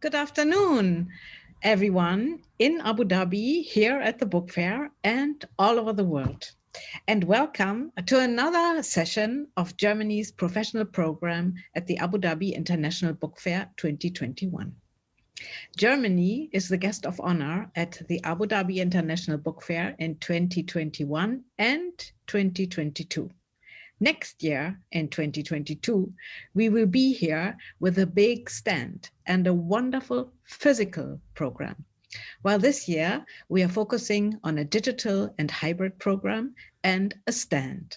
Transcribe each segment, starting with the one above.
Good afternoon, everyone in Abu Dhabi, here at the book fair, and all over the world. And welcome to another session of Germany's professional program at the Abu Dhabi International Book Fair 2021. Germany is the guest of honor at the Abu Dhabi International Book Fair in 2021 and 2022. Next year, in 2022, we will be here with a big stand and a wonderful physical program. While this year, we are focusing on a digital and hybrid program and a stand.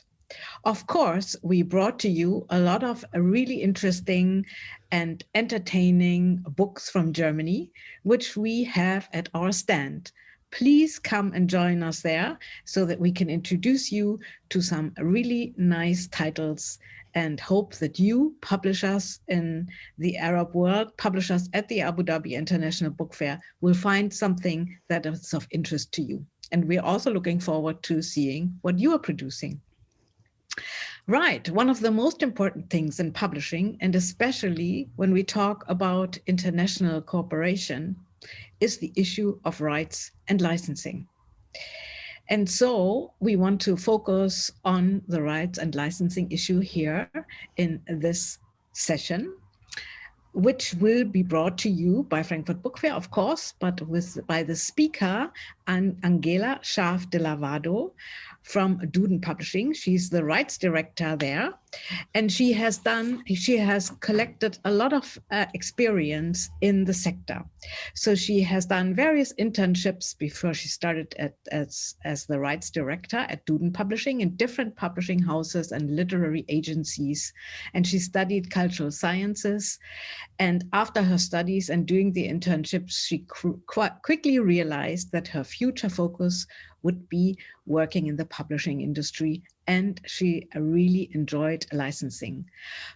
Of course, we brought to you a lot of really interesting and entertaining books from Germany, which we have at our stand. Please come and join us there so that we can introduce you to some really nice titles and hope that you, publishers in the Arab world, publishers at the Abu Dhabi International Book Fair, will find something that is of interest to you. And we're also looking forward to seeing what you are producing. Right, one of the most important things in publishing, and especially when we talk about international cooperation, is the issue of rights and licensing. And so we want to focus on the rights and licensing issue here in this session, which will be brought to you by Frankfurt Book Fair, of course, but by the speaker, Angela Schaaf de Lavado from Duden Publishing. She's the rights director there, and she has collected a lot of experience in the sector. So she has done various internships before she started as the rights director at Duden Publishing in different publishing houses and literary agencies. And she studied cultural sciences. And after her studies and doing the internships, she quickly realized that her future focus would be working in the publishing industry, and she really enjoyed licensing.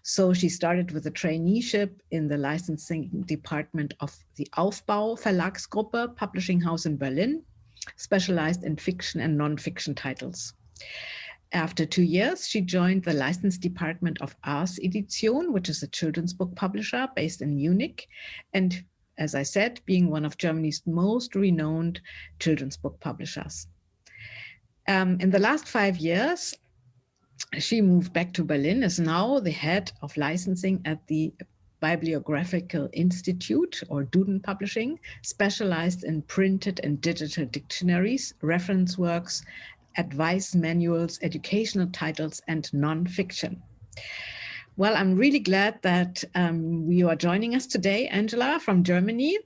So she started with a traineeship in the licensing department of the Aufbau Verlagsgruppe publishing house in Berlin, specialized in fiction and non-fiction titles. After 2 years, she joined the license department of Ars Edition, which is a children's book publisher based in Munich, and as I said, being one of Germany's most renowned children's book publishers. In the last 5 years, she moved back to Berlin, is now the head of licensing at the Bibliographisches Institut, or Duden Publishing, specialized in printed and digital dictionaries, reference works, advice manuals, educational titles, and non-fiction. Well, I'm really glad that you are joining us today, Angela, from Germany.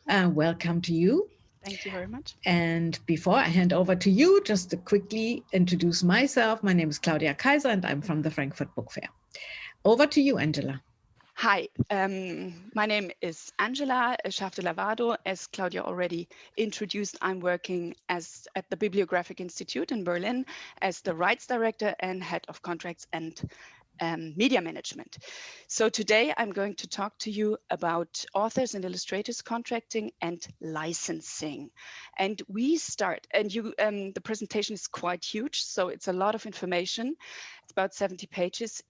Welcome to you. Thank you very much. And before I hand over to you, just to quickly introduce myself. My name is Claudia Kaiser, and I'm from the Frankfurt Book Fair. Over to you, Angela. Hi, my name is Angela Schaaf de Lavado. As Claudia already introduced, I'm working at the Bibliographisches Institut in Berlin as the rights director and head of contracts and media management. So today I'm going to talk to you about authors and illustrators contracting and licensing. And we start, and the presentation is quite huge, so it's a lot of information. It's about 70 pages.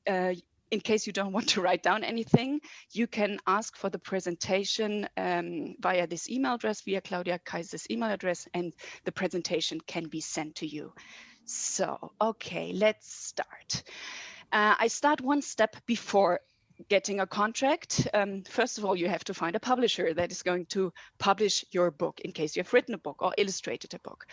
In case you don't want to write down anything, you can ask for the presentation via this email address, via Claudia Kaiser's email address, and the presentation can be sent to you. So, okay, let's start. I start one step before getting a contract. First of all, you have to find a publisher that is going to publish your book in case you have written a book or illustrated a book.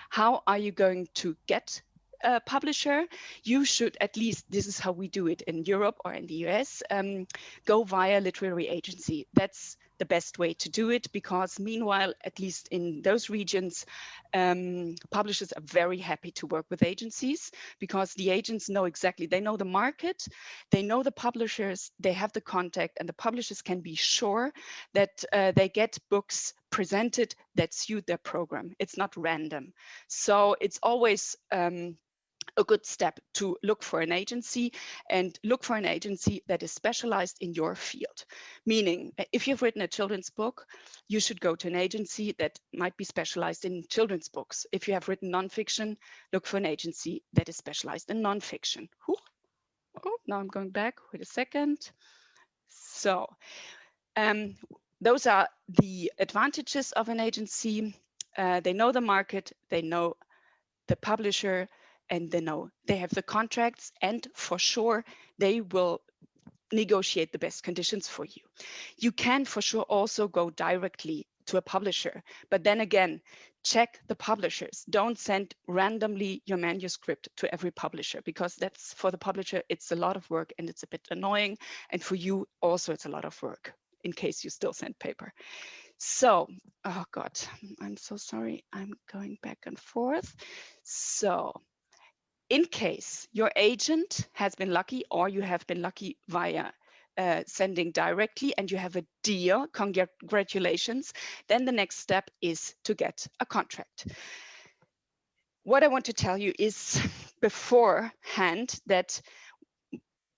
How are you going to get a publisher? You should, at least this is how we do it in Europe or in the US, go via literary agency. That's the best way to do it, because meanwhile, at least in those regions, publishers are very happy to work with agencies, because the agents know exactly, they know the market, they know the publishers, they have the contact, and the publishers can be sure that they get books presented that suit their program. It's not random. So it's always a good step to look for an agency, and look for an agency that is specialized in your field. Meaning, if you've written a children's book, you should go to an agency that might be specialized in children's books. If you have written nonfiction, look for an agency that is specialized in nonfiction. Oh, now I'm going back. Wait a second. So those are the advantages of an agency. They know the market, they know the publisher, and they have the contracts, and for sure they will negotiate the best conditions for you. You can for sure also go directly to a publisher, but then again, check the publishers. Don't send randomly your manuscript to every publisher, because that's, for the publisher, it's a lot of work and it's a bit annoying, and for you also it's a lot of work in case you still send paper. So, oh God, I'm so sorry, I'm going back and forth. So, in case your agent has been lucky, or you have been lucky via sending directly and you have a deal, congratulations, then the next step is to get a contract. What I want to tell you is beforehand that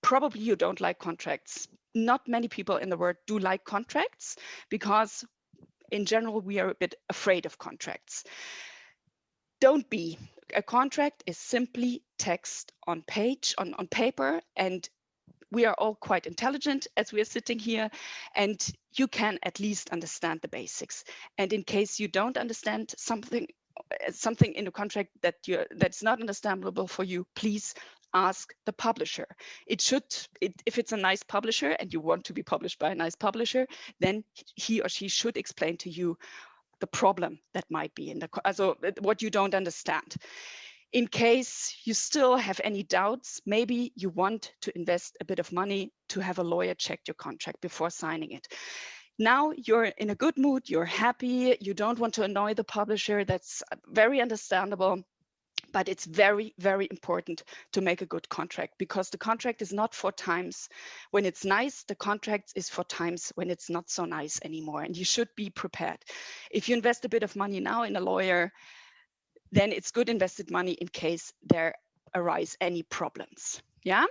probably you don't like contracts. Not many people in the world do like contracts, because in general, we are a bit afraid of contracts. Don't be. A contract is simply text on paper, and we are all quite intelligent as we are sitting here, and you can at least understand the basics. And in case you don't understand something in a contract that's not understandable for you, please ask the publisher. If it's a nice publisher and you want to be published by a nice publisher, then he or she should explain to you the problem that might be what you don't understand. In case you still have any doubts, maybe you want to invest a bit of money to have a lawyer check your contract before signing it. Now you're in a good mood, you're happy, you don't want to annoy the publisher. That's very understandable. But it's very, very important to make a good contract, because the contract is not for times when it's nice. The contract is for times when it's not so nice anymore, and you should be prepared. If you invest a bit of money now in a lawyer, then it's good invested money in case there arise any problems. Yeah,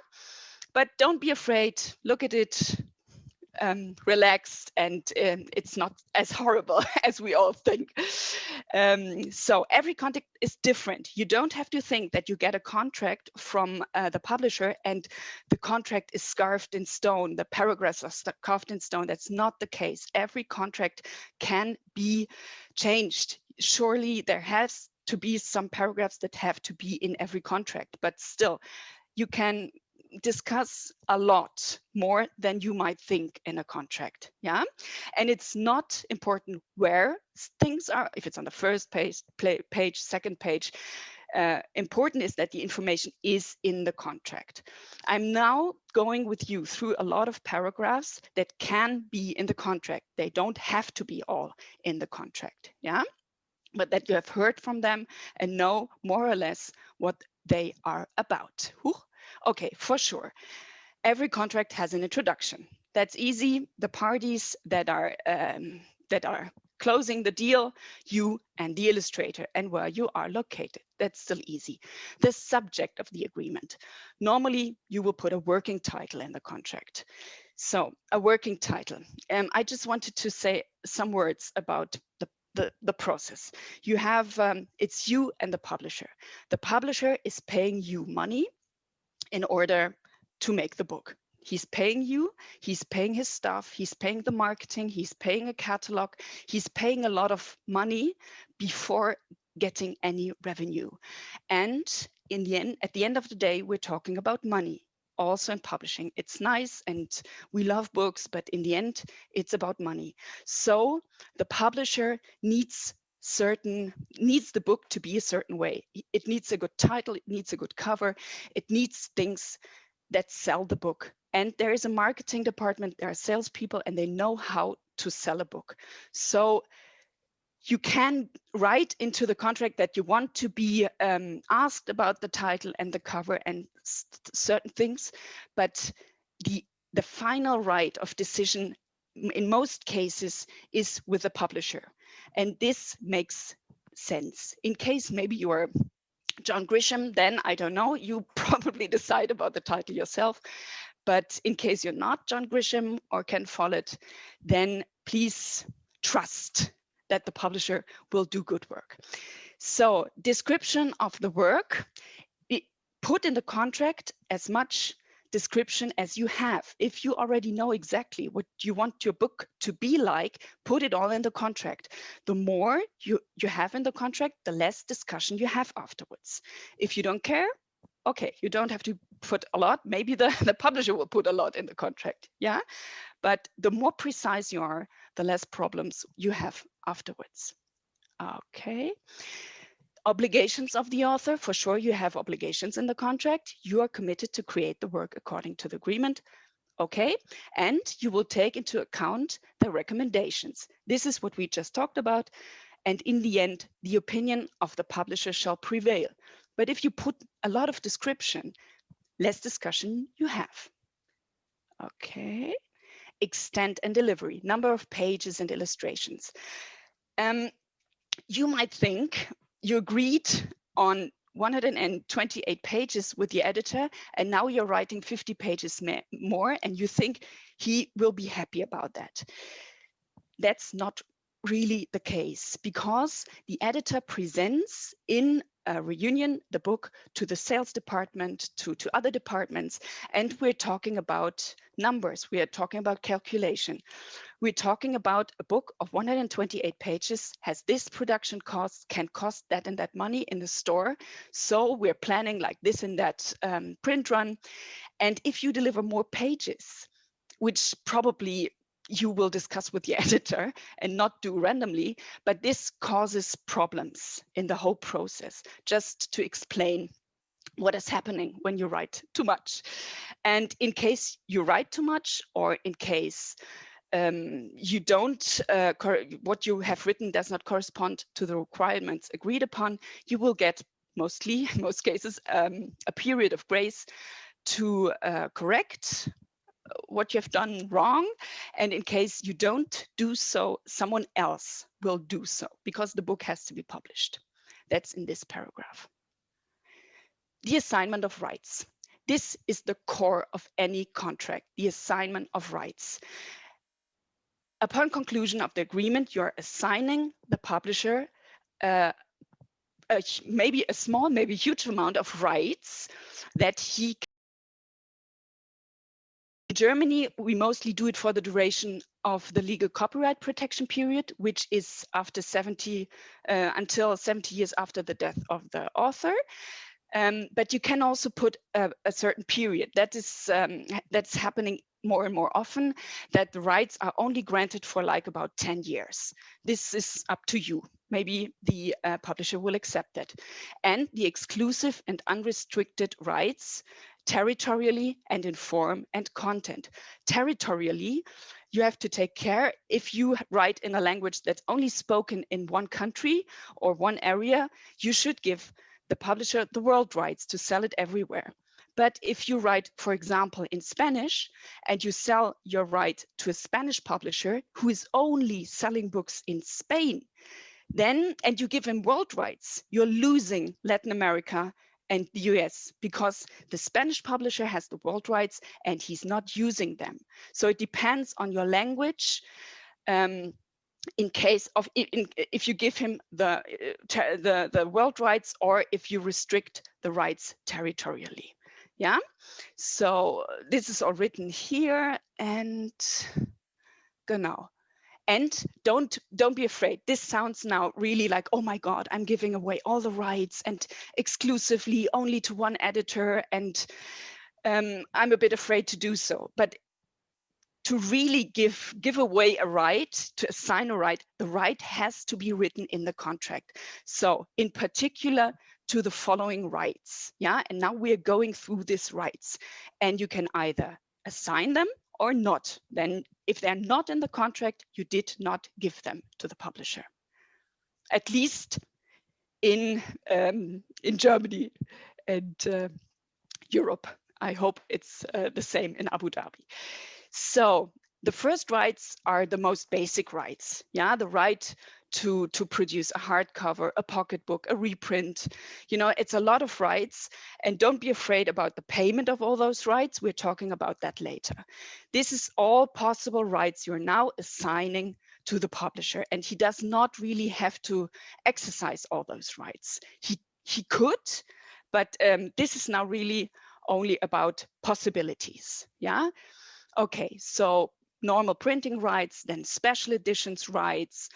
but don't be afraid. Look at it relaxed, and it's not as horrible as we all think. So every contract is different. You don't have to think that you get a contract from the publisher and the contract is carved in stone, the paragraphs are carved in stone. That's not the case. Every contract can be changed. Surely there has to be some paragraphs that have to be in every contract, but still you can discuss a lot more than you might think in a contract. Yeah, and it's not important where things are, if it's on the first page, second page. Important is that the information is in the contract. I'm now going with you through a lot of paragraphs that can be in the contract. They don't have to be all in the contract. Yeah, but that you have heard from them and know more or less what they are about. Okay, for sure. Every contract has an introduction. That's easy. The parties that are closing the deal, you and the illustrator, and where you are located. That's still easy. The subject of the agreement. Normally, you will put a working title in the contract. So a working title. I just wanted to say some words about the process. You have, it's you and the publisher. The publisher is paying you money in order to make the book. He's paying you, he's paying his staff, he's paying the marketing, he's paying a catalog, he's paying a lot of money before getting any revenue. And in the end, at the end of the day, we're talking about money. Also in publishing, it's nice and we love books, but in the end, it's about money. So the publisher needs the book to be a certain way. It needs a good title, it needs a good cover, it needs things that sell the book. And there is a marketing department, there are salespeople, and they know how to sell a book. So you can write into the contract that you want to be asked about the title and the cover and certain things, but the final right of decision in most cases is with the publisher. And this makes sense. In case maybe you are John Grisham, then I don't know, you probably decide about the title yourself. But in case you're not John Grisham or Ken Follett, then please trust that the publisher will do good work. So description of the work, put in the contract as much description as you have. If you already know exactly what you want your book to be like, put it all in the contract. The more you have in the contract, the less discussion you have afterwards. If you don't care, okay, you don't have to put a lot. Maybe the publisher will put a lot in the contract, yeah? But the more precise you are, the less problems you have afterwards. Okay. Obligations of the author, for sure you have obligations in the contract. You are committed to create the work according to the agreement. Okay, and you will take into account the recommendations. This is what we just talked about. And in the end, the opinion of the publisher shall prevail. But if you put a lot of description, less discussion you have. Okay, extent and delivery, number of pages and illustrations. You might think you agreed on 128 pages with the editor, and now you're writing 50 pages more, and you think he will be happy about that. That's not really the case, because the editor presents in a reunion the book to the sales department, to other departments, and we're talking about numbers, we are talking about calculation. We're talking about a book of 128 pages, has this production cost, can cost that and that money in the store. So we're planning like this and that print run. And if you deliver more pages, which probably you will discuss with the editor and not do randomly, but this causes problems in the whole process, just to explain what is happening when you write too much. And in case you write too much, or in case you don't, what you have written does not correspond to the requirements agreed upon, you will get mostly, in most cases, a period of grace to correct what you have done wrong. And in case you don't do so, someone else will do so, because the book has to be published. That's in this paragraph. The assignment of rights. This is the core of any contract, the assignment of rights. Upon conclusion of the agreement, you're assigning the publisher maybe a small, maybe huge amount of rights that he can. In Germany, we mostly do it for the duration of the legal copyright protection period, which is after until 70 years after the death of the author. But you can also put a certain period. That's happening more and more often, that the rights are only granted for like about 10 years. This is up to you. Maybe the publisher will accept that. And the exclusive and unrestricted rights territorially and in form and content. Territorially, you have to take care if you write in a language that's only spoken in one country or one area, you should give the publisher the world rights to sell it everywhere. But if you write, for example, in Spanish, and you sell your right to a Spanish publisher who is only selling books in Spain, then, and you give him world rights, you're losing Latin America and the US, because the Spanish publisher has the world rights and he's not using them. So it depends on your language. In case of, if you give him the world rights, or if you restrict the rights territorially. Yeah, so this is all written here, and genau. And don't be afraid. This sounds now really like, oh my God, I'm giving away all the rights and exclusively only to one editor, and I'm a bit afraid to do so. But to really give away a right, to assign a right, the right has to be written in the contract. So in particular, to the following rights. Yeah, and now we're going through these rights, and you can either assign them or not. Then if they're not in the contract, you did not give them to the publisher. At least in Germany and Europe. I hope it's the same in Abu Dhabi. So the first rights are the most basic rights. Yeah, the right to produce a hardcover, a pocketbook, a reprint. You know, it's a lot of rights, and don't be afraid about the payment of all those rights. We're talking about that later. This is all possible rights you're now assigning to the publisher, and he does not really have to exercise all those rights. He could, but this is now really only about possibilities. Yeah. Okay, so normal printing rights, then special editions rights,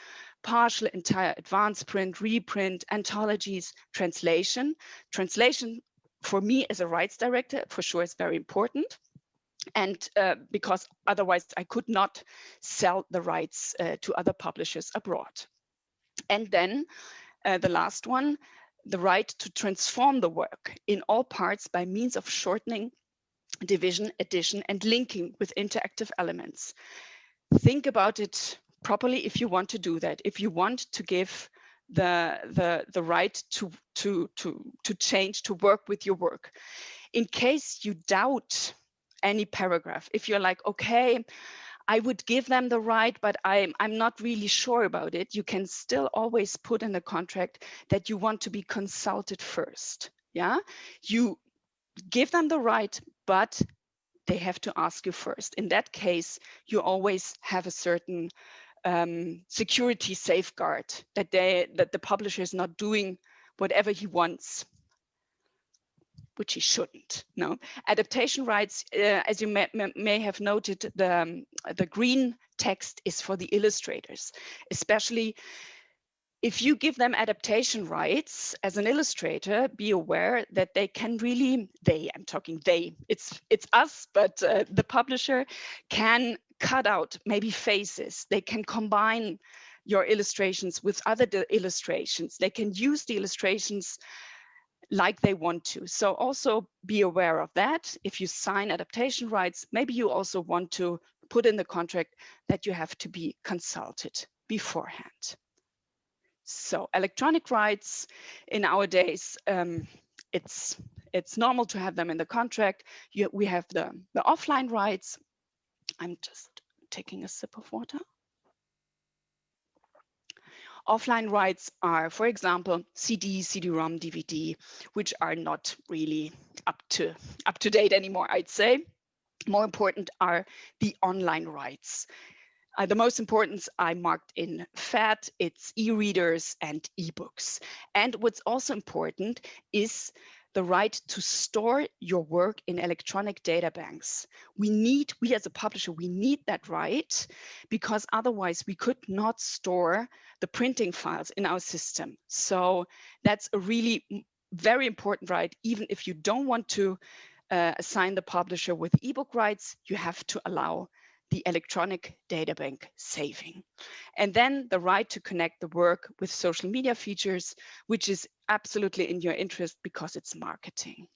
partial, entire, advanced print, reprint, anthologies, translation. Translation for me as a rights director for sure is very important. And because otherwise I could not sell the rights to other publishers abroad. And then the last one, the right to transform the work in all parts by means of shortening, division, addition, and linking with interactive elements. Think about it properly if you want to do that. If you want to give the right to change, to work with your work. In case you doubt any paragraph, if you're like, okay, I would give them the right, but I'm not really sure about it, you can still always put in the contract that you want to be consulted first. Yeah, you give them the right, but they have to ask you first. In that case, you always have a certain security safeguard that the publisher is not doing whatever he wants, which he shouldn't. No, adaptation rights, as you may have noted, the green text is for the illustrators, especially if you give them adaptation rights as an illustrator. Be aware that they can really, it's us, but the publisher can cut out maybe faces. They can combine your illustrations with other illustrations. They can use the illustrations like they want to. So also be aware of that. If you sign adaptation rights, maybe you also want to put in the contract that you have to be consulted beforehand. So electronic rights in our days, it's normal to have them in the contract. We have the offline rights. I'm just taking a sip of water. Offline rights are, for example, CD, CD-ROM, DVD, which are not really up to date anymore, I'd say. More important are the online rights. The most important I marked in fat, it's e-readers and e-books. And what's also important is the right to store your work in electronic data banks. We as a publisher, we need that right, because otherwise we could not store the printing files in our system. So that's a really very important right. Even if you don't want to assign the publisher with ebook rights, you have to allow the electronic data bank saving. And then the right to connect the work with social media features, which is absolutely in your interest because it's marketing.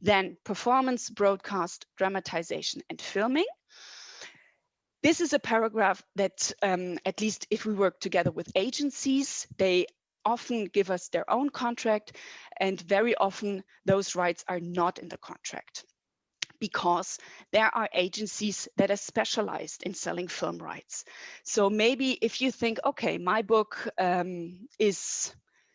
Then performance, broadcast, dramatization, and filming. This is a paragraph that, at least if we work together with agencies, they often give us their own contract, and very often those rights are not in the contract, because there are agencies that are specialized in selling film rights. So maybe if you think, okay, my book is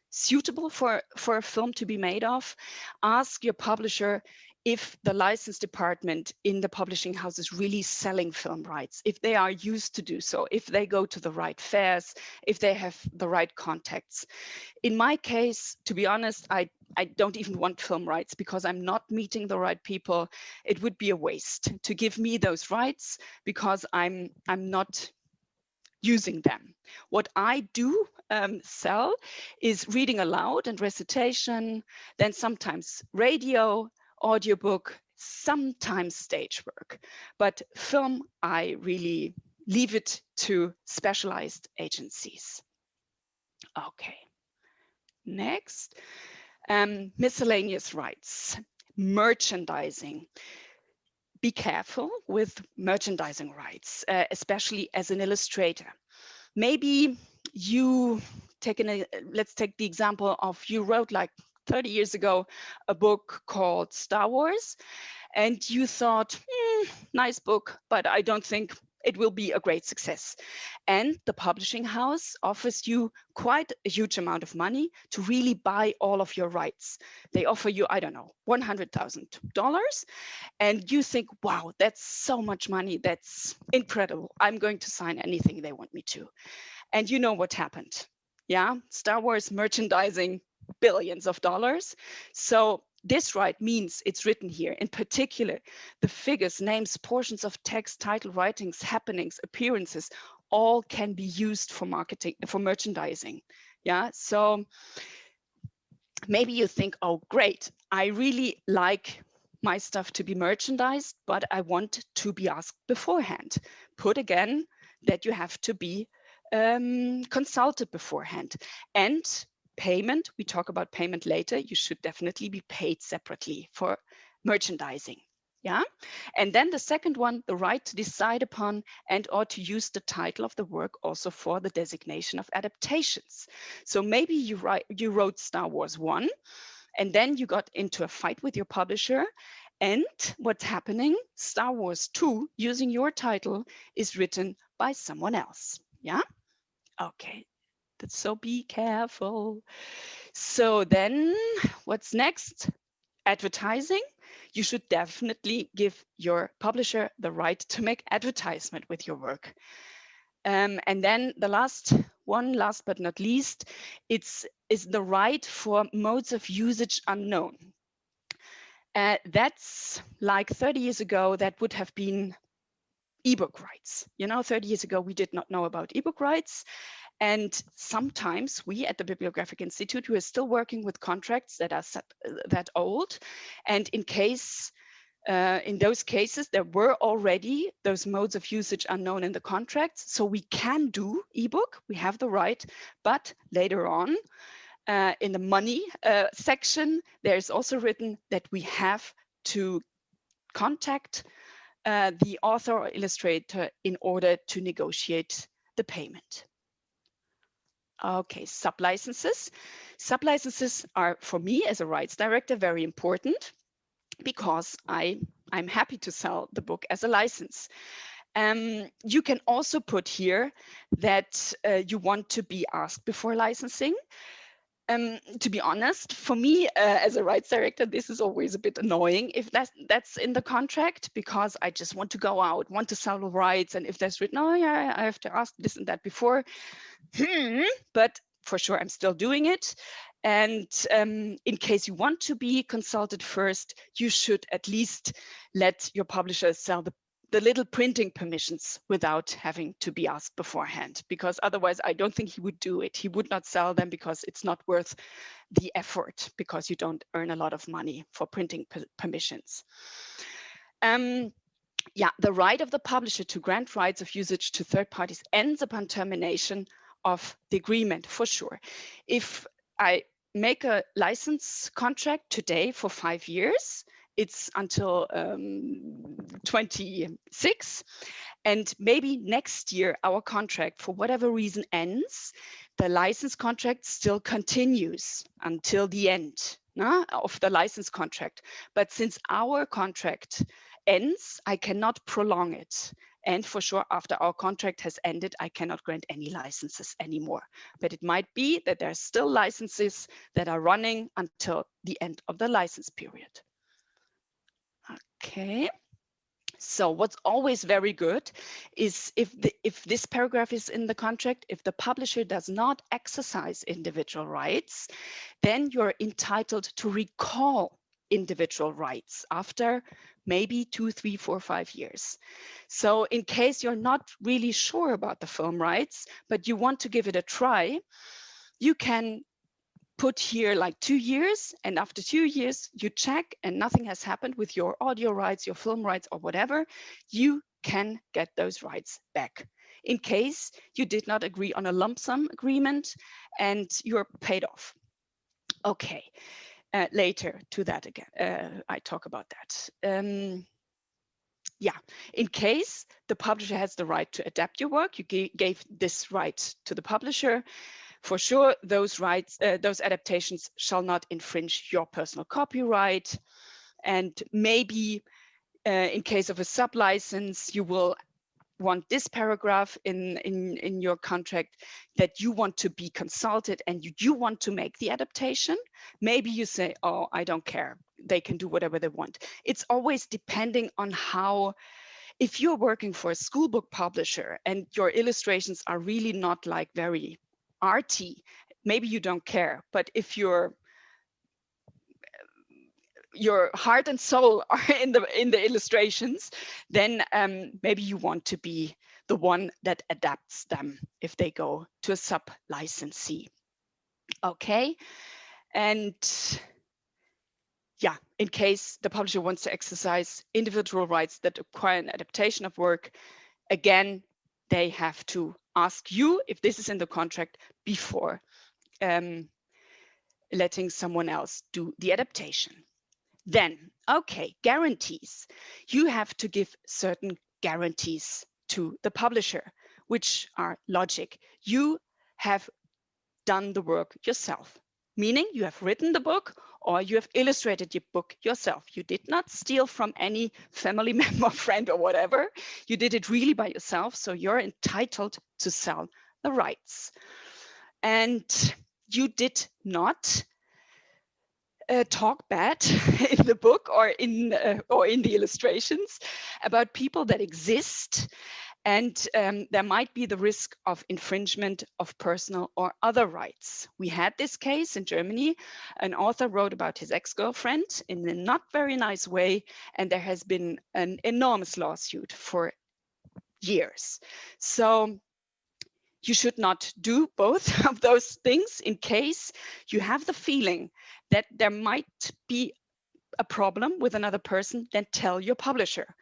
suitable for a film to be made of, ask your publisher if the license department in the publishing house is really selling film rights, if they are used to do so, if they go to the right fairs, if they have the right contacts. In my case, to be honest, I don't even want film rights because I'm not meeting the right people. It would be a waste to give me those rights because I'm not using them. What I do sell is reading aloud and recitation, then sometimes radio, audiobook, sometimes stage work. But film, I really leave it to specialized agencies. Okay, next. Miscellaneous rights, merchandising. Be careful with merchandising rights, especially as an illustrator. Maybe you let's take the example of you wrote like 30 years ago a book called Star Wars, and you thought, nice book, but I don't think it will be a great success. And the publishing house offers you quite a huge amount of money to really buy all of your rights. They offer you, I don't know, $100,000. And you think, wow, that's so much money. That's incredible. I'm going to sign anything they want me to. And you know what happened? Yeah, Star Wars merchandising, billions of dollars. So this right means it's written here. In particular, the figures, names, portions of text, title, writings, happenings, appearances, all can be used for marketing, for merchandising. Yeah, so maybe you think, oh, great, I really like my stuff to be merchandised, but I want to be asked beforehand. Put again that you have to be consulted beforehand. And payment, we talk about payment later, you should definitely be paid separately for merchandising. Yeah, and then the second one, the right to decide upon and or to use the title of the work also for the designation of adaptations. So maybe you wrote Star Wars 1, and then you got into a fight with your publisher, and what's happening? Star Wars 2, using your title, is written by someone else. Yeah, okay, so be careful. So then what's next? Advertising. You should definitely give your publisher the right to make advertisement with your work. And then the last one, last but not least, is the right for modes of usage unknown. That's like 30 years ago, that would have been ebook rights. You know, 30 years ago, we did not know about ebook rights. And sometimes we at the Bibliographic Institute, we are still working with contracts that are that old. And in those cases, there were already those modes of usage unknown in the contracts. So we can do ebook, we have the right, but later on in the money section, there's also written that we have to contact the author or illustrator in order to negotiate the payment. Okay, sublicenses. Sublicenses are, for me as a rights director, very important because I'm happy to sell the book as a license. You can also put here that you want to be asked before licensing. To be honest, for me as a rights director, this is always a bit annoying if that's in the contract, because I just want to go out, want to sell the rights, and if there's written, oh yeah, I have to ask this and that before, but for sure I'm still doing it. And in case you want to be consulted first, you should at least let your publisher sell the little printing permissions without having to be asked beforehand, because otherwise I don't think he would do it. He would not sell them because it's not worth the effort, because you don't earn a lot of money for printing permissions. Yeah, the right of the publisher to grant rights of usage to third parties ends upon termination of the agreement, for sure. If I make a license contract today for 5 years, it's until 26, and maybe next year our contract, for whatever reason, ends, the license contract still continues until the end of the license contract. But since our contract ends, I cannot prolong it. And for sure, after our contract has ended, I cannot grant any licenses anymore. But it might be that there are still licenses that are running until the end of the license period. Okay. So what's always very good is if this paragraph is in the contract, if the publisher does not exercise individual rights, then you're entitled to recall individual rights after maybe 2, 3, 4, 5 years. So in case you're not really sure about the film rights, but you want to give it a try, you can put here like 2 years, and after 2 years you check and nothing has happened with your audio rights, your film rights, or whatever, you can get those rights back. In case you did not agree on a lump sum agreement and you're paid off. Okay, later to that again, I talk about that. Yeah, in case the publisher has the right to adapt your work, you gave this right to the publisher. For sure, those rights, those adaptations shall not infringe your personal copyright. And maybe in case of a sublicense, you will want this paragraph in your contract, that you want to be consulted and you want to make the adaptation. Maybe you say, oh, I don't care. They can do whatever they want. It's always depending on how, if you're working for a school book publisher and your illustrations are really not like very arty, maybe you don't care. But if you're your heart and soul are in the illustrations, then maybe you want to be the one that adapts them if they go to a sub-licensee. Okay, and yeah, in case the publisher wants to exercise individual rights that require an adaptation of work, again, they have to ask you if this is in the contract before letting someone else do the adaptation. Then, okay, guarantees. You have to give certain guarantees to the publisher, which are logic. You have done the work yourself, meaning you have written the book or you have illustrated your book yourself. You did not steal from any family member, friend, or whatever. You did it really by yourself, so you're entitled to sell the rights. And you did not talk bad in the book or in the illustrations about people that exist, and there might be the risk of infringement of personal or other rights. We had this case in Germany. An author wrote about his ex-girlfriend in a not very nice way, and there has been an enormous lawsuit for years. So you should not do both of those things. In case you have the feeling that there might be a problem with another person, then tell your publisher.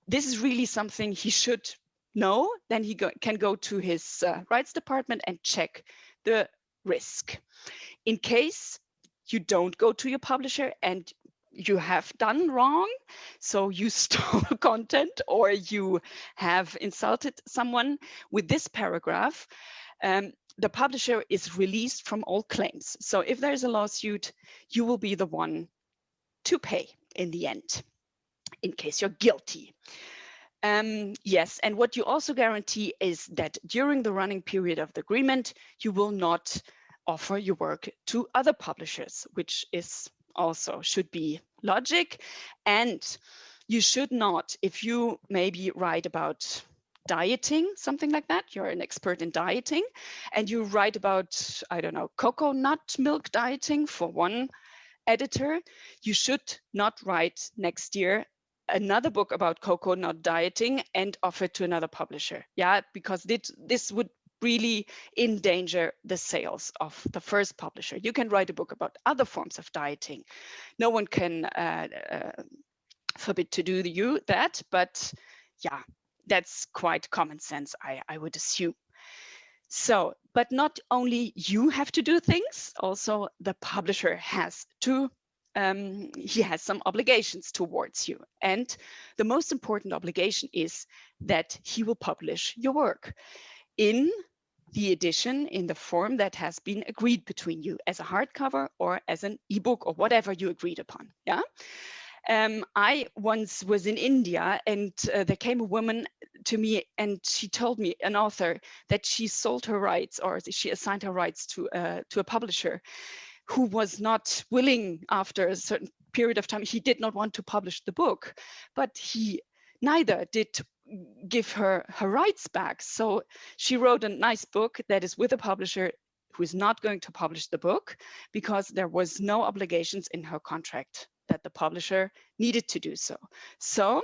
This is really something he should know. Then he can go to his rights department and check the risk. In case you don't go to your publisher and you have done wrong, so you stole content or you have insulted someone, with this paragraph, the publisher is released from all claims. So if there's a lawsuit, you will be the one to pay in the end, in case you're guilty. Yes, and what you also guarantee is that during the running period of the agreement, you will not offer your work to other publishers, which is also should be logic. And you should not, if you maybe write about dieting, something like that, you're an expert in dieting, and you write about, I don't know, coconut milk dieting for one editor, you should not write next year another book about coconut dieting and offer it to another publisher. Yeah, because this would really endanger the sales of the first publisher. You can write a book about other forms of dieting. No one can forbid to do that, but yeah, that's quite common sense, I would assume. So, but not only you have to do things, also the publisher has to, he has some obligations towards you. And the most important obligation is that he will publish your work in the edition in the form that has been agreed between you, as a hardcover or as an ebook or whatever you agreed upon. Yeah. I once was in India, and there came a woman to me and she told me, an author, that she sold her rights, or she assigned her rights to a publisher who was not willing, after a certain period of time, he did not want to publish the book, but he neither did give her rights back. So she wrote a nice book that is with a publisher who is not going to publish the book because there was no obligations in her contract that the publisher needed to do so. So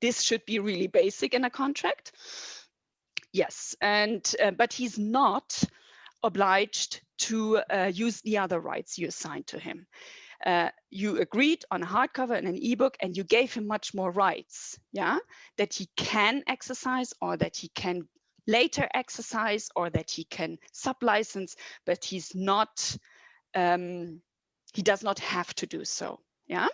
this should be really basic in a contract. Yes, and but he's not obliged to use the other rights you assigned to him. You agreed on a hardcover and an ebook, and you gave him much more rights, yeah, that he can exercise or that he can later exercise or that he can sub-license, but he's not, he does not have to do so, yeah.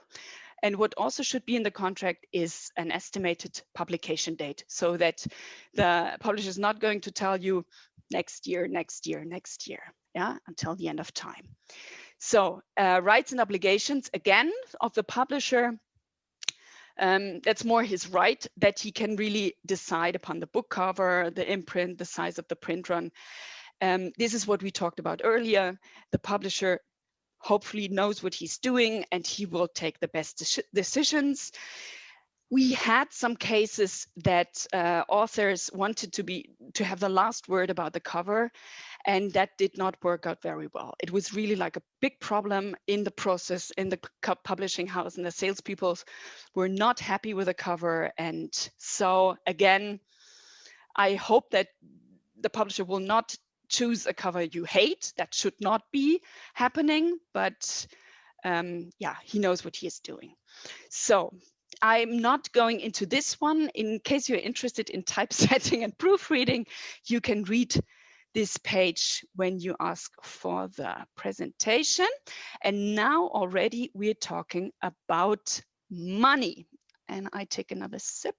And what also should be in the contract is an estimated publication date, so that the publisher is not going to tell you next year, next year, next year, yeah, until the end of time. So rights and obligations, again, of the publisher, that's more his right, that he can really decide upon the book cover, the imprint, the size of the print run. This is what we talked about earlier. The publisher hopefully knows what he's doing and he will take the best decisions. We had some cases that authors wanted to have the last word about the cover, And that did not work out very well. It was really like a big problem in the process, in the publishing house, and the salespeople were not happy with the cover. And so again, I hope that the publisher will not choose a cover you hate. That should not be happening, but yeah, he knows what he is doing. So I'm not going into this one. In case you're interested in typesetting and proofreading, you can read this page when you ask for the presentation. And now already we're talking about money. And I take another sip.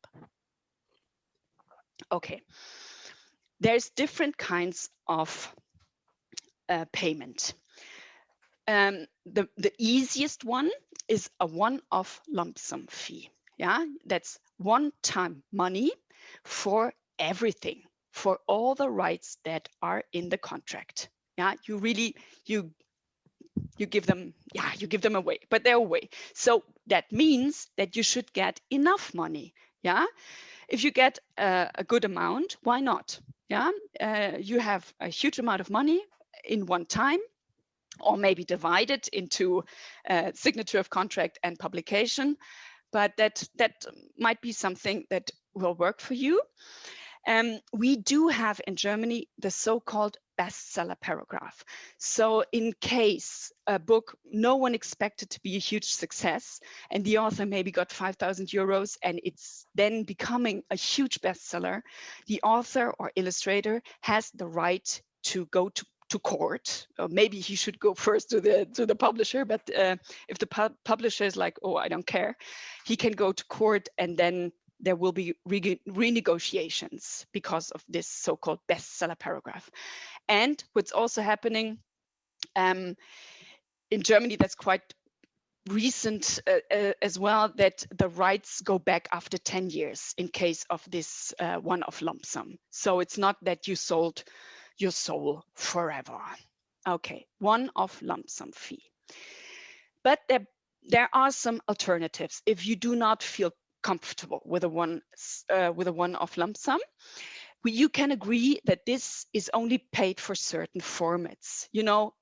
Okay. There's different kinds of payment. The easiest one is a one-off lump sum fee. Yeah, that's one-time money for everything, for all the rights that are in the contract. Yeah, you give them, yeah, you give them away, but they're away. So that means that you should get enough money. Yeah, if you get a good amount, why not? Yeah, you have a huge amount of money in one time, or maybe divide it into signature of contract and publication. But that might be something that will work for you. We do have in Germany the so-called bestseller paragraph. So in case a book no one expected to be a huge success, and the author maybe got 5,000 euros and it's then becoming a huge bestseller, the author or illustrator has the right to go to court. Or maybe he should go first to the publisher, but if the publisher is like, oh, I don't care, he can go to court, and then there will be renegotiations because of this so-called bestseller paragraph. And what's also happening in Germany, that's quite recent as well, that the rights go back after 10 years in case of this one-off lump sum. So it's not that you sold your soul forever. Okay, one-off lump sum fee. But there are some alternatives if you do not feel comfortable with a one-off lump sum. You can agree that this is only paid for certain formats. You know,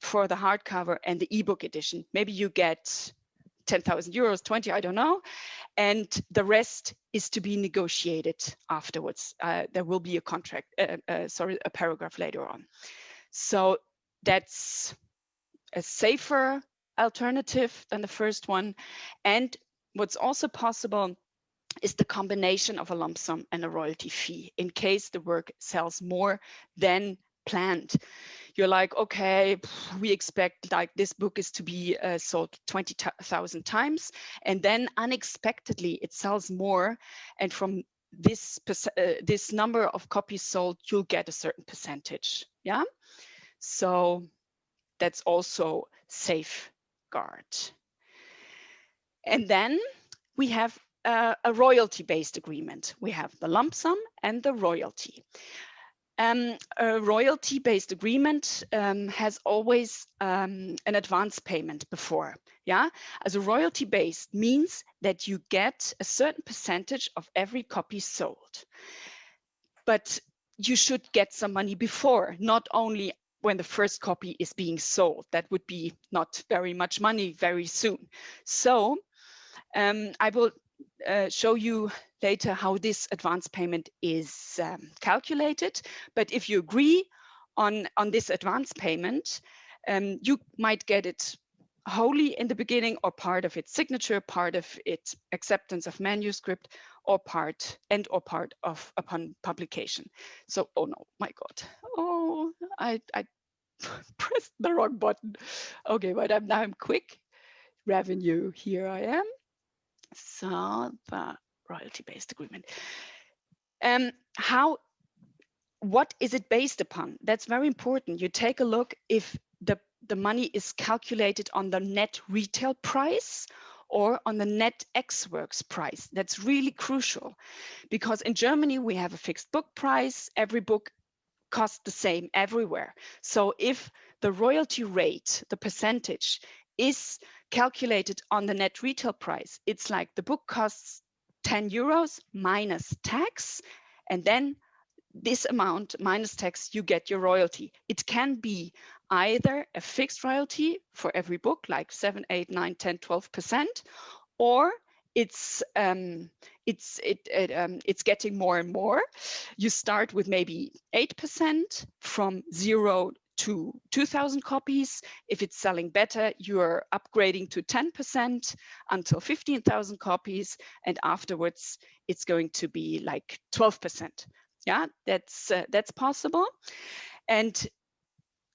for the hardcover and the ebook edition, maybe you get 10,000 euros, 20, I don't know, and the rest is to be negotiated afterwards. There will be a contract, a paragraph later on. So that's a safer alternative than the first one. And what's also possible is the combination of a lump sum and a royalty fee in case the work sells more than planned. You're like, okay, we expect like this book is to be sold 20,000 times, and then unexpectedly it sells more, and from this number of copies sold, you'll get a certain percentage. Yeah, so that's also safeguard. And then we have a royalty-based agreement. We have the lump sum and the royalty. A royalty-based agreement has always an advance payment before. Yeah, as a royalty-based means that you get a certain percentage of every copy sold. But you should get some money before, not only when the first copy is being sold. That would be not very much money very soon. So I will show you later how this advance payment is calculated. But if you agree on this advance payment, you might get it wholly in the beginning, or part of its signature, part of its acceptance of manuscript, or part of upon publication. So, oh no, my God. Oh, I pressed the wrong button. Okay, but now I'm quick. Revenue, here I am. So the royalty-based agreement. What is it based upon? That's very important. You take a look if the money is calculated on the net retail price or on the net ex works price. That's really crucial, because in Germany we have a fixed book price. Every book costs the same everywhere. So if the royalty rate, the percentage, is calculated on the net retail price, it's like the book costs 10 euros minus tax, and then this amount minus tax, you get your royalty. It can be either a fixed royalty for every book, like 7, 8, 9, 10, 12%, or it's getting more and more. You start with maybe 8% from 0 to 2,000 copies. If it's selling better, you're upgrading to 10% until 15,000 copies, and afterwards it's going to be like 12%. Yeah, that's possible. And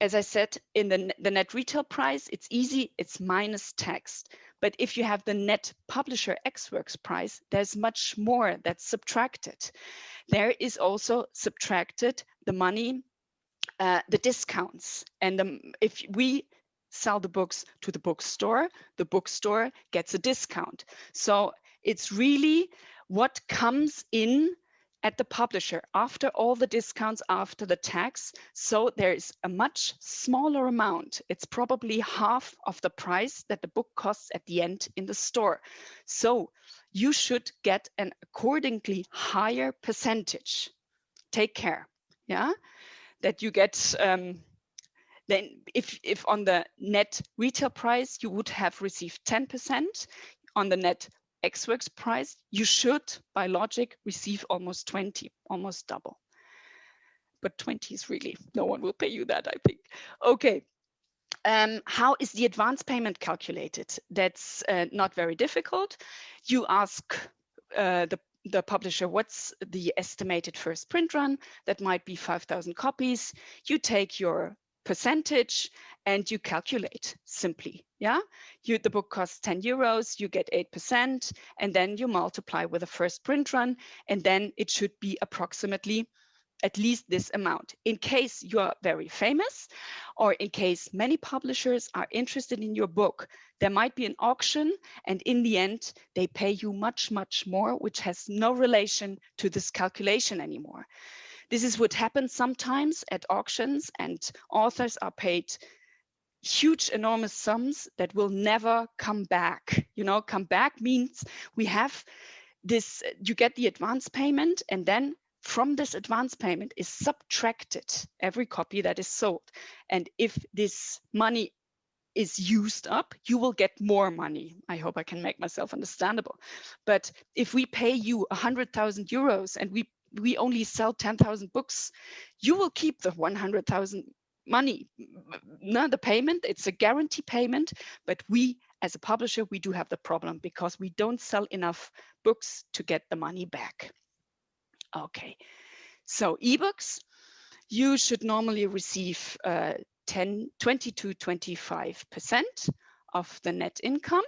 as I said, in the net retail price, it's easy, it's minus tax. But if you have the net publisher ex-works price, there's much more that's subtracted. There is also subtracted the money, the discounts. And if we sell the books to the bookstore gets a discount. So it's really what comes in at the publisher after all the discounts, after the tax. So there is a much smaller amount. It's probably half of the price that the book costs at the end in the store. So you should get an accordingly higher percentage. Take care, yeah, that you get, then if on the net retail price, you would have received 10%, on the net ex-works price, you should, by logic, receive almost 20, almost double. But 20 is really, no one will pay you that, I think. Okay, how is the advance payment calculated? That's not very difficult. You ask the publisher, what's the estimated first print run? That might be 5,000 copies. You take your percentage and you calculate simply. Yeah, the book costs 10 euros, you get 8%, and then you multiply with the first print run, and then it should be approximately at least this amount. In case you are very famous, or in case many publishers are interested in your book, there might be an auction, and in the end, they pay you much, much more, which has no relation to this calculation anymore. This is what happens sometimes at auctions, and authors are paid huge, enormous sums that will never come back. You know, come back means we have this, you get the advance payment, and then from this advance payment is subtracted every copy that is sold. And if this money is used up, you will get more money. I hope I can make myself understandable. But if we pay you 100,000 euros and we only sell 10,000 books, you will keep the 100,000 money. No, the payment, it's a guarantee payment, but we as a publisher, we do have the problem because we don't sell enough books to get the money back. Okay, so ebooks, you should normally receive 20 to 25% of the net income.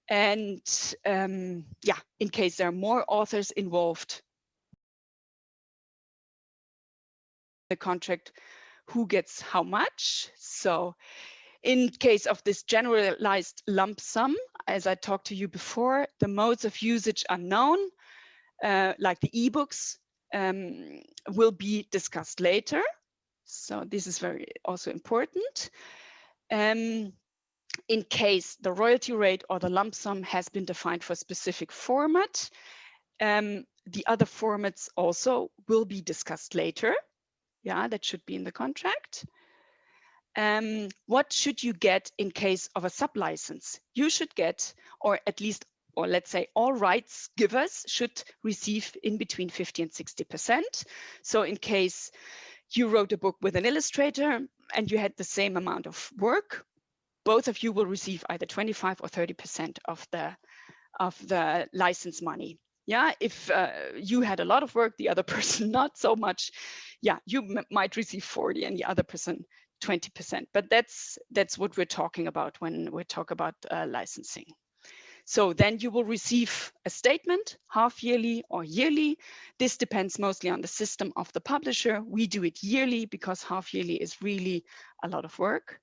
And yeah, in case there are more authors involved, the contract, who gets how much. So in case of this generalized lump sum, as I talked to you before, the modes of usage are known, like the ebooks will be discussed later. So this is very also important. In case the royalty rate or the lump sum has been defined for a specific format, the other formats also will be discussed later. Yeah, that should be in the contract. What should you get in case of a sub-license? You should get, or at least, or let's say all rights givers should receive in between 50 and 60%. So in case you wrote a book with an illustrator and you had the same amount of work, both of you will receive either 25 or 30% of the license money. Yeah, if you had a lot of work, the other person not so much, yeah, you might receive 40 and the other person 20%. But that's what we're talking about when we talk about licensing. So then you will receive a statement, half yearly or yearly. This depends mostly on the system of the publisher. We do it yearly because half yearly is really a lot of work.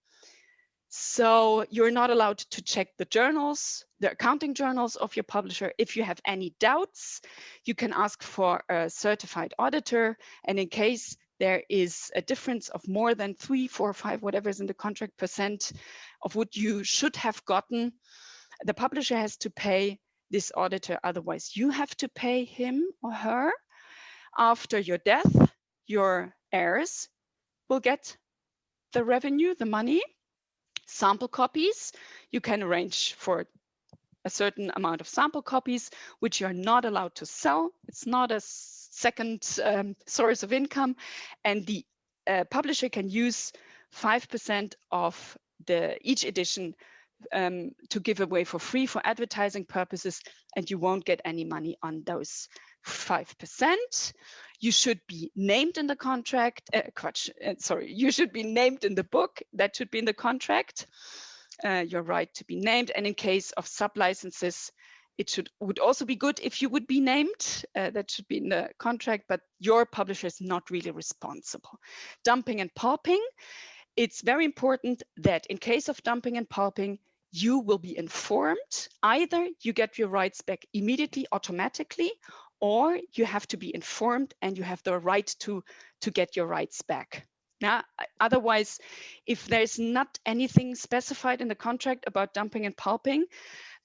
So you're not allowed to check the journals, the accounting journals of your publisher. If you have any doubts, you can ask for a certified auditor. And in case there is a difference of more than 3, 4, 5, whatever is in the contract percent of what you should have gotten, the publisher has to pay this auditor. Otherwise, you have to pay him or her. After your death, your heirs will get the revenue, the money. Sample copies, you can arrange for a certain amount of sample copies, which you're not allowed to sell. It's not a second source of income. And the publisher can use 5% of each edition to give away for free for advertising purposes, and you won't get any money on those 5%. You should be named in the contract. You should be named in the book. That should be in the contract. Your right to be named. And in case of sub-licenses, would also be good if you would be named. That should be in the contract, but your publisher is not really responsible. Dumping and pulping. It's very important that in case of dumping and pulping, you will be informed. Either you get your rights back immediately, automatically, or you have to be informed and you have the right to get your rights back. Now, otherwise, if there's not anything specified in the contract about dumping and pulping,